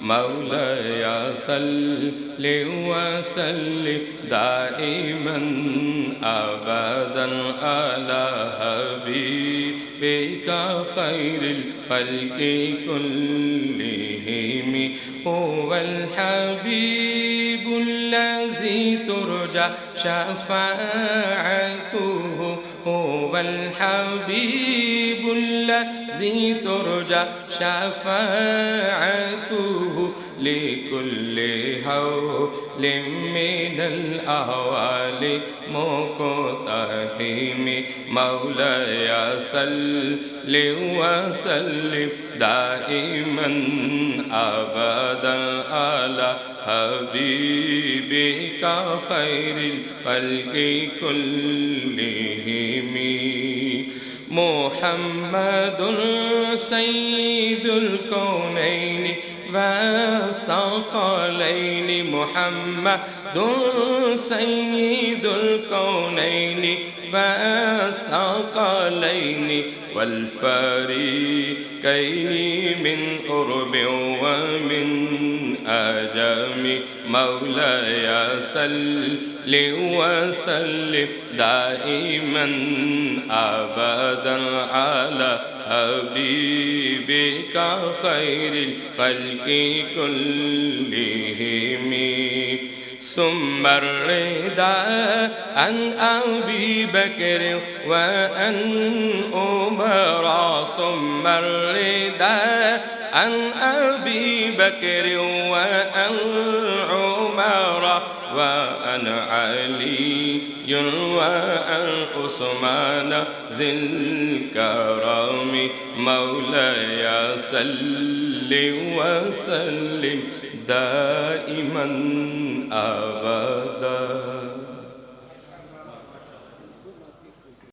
مولاي صل وسلم دائما أبدا على حبيبك خير الخلق كلهم. هو الحبيب الذي ترجى شفاعته، هو الحبيب الذي ترجى شفاعته لكل هول من الأهوال مقتحم. مولاي صل وسلم دائما أبدا على حبيبك خير الخلق كلهم. محمد سيد الكونين والثقلين، محمد سيد الكونين والثقلين والفريقين من قرب ومن أجم. مولاي صل وسلم دائما أبدا على حبيبك خير الخلق كلهم. ثم الرضا عن أبي بكر وعن عمر، ثم الرضا عن أبي بكر وعن عمر وعن علي وعن عثمان ذي الكرم. مولاي صل وسلم دائما أبدا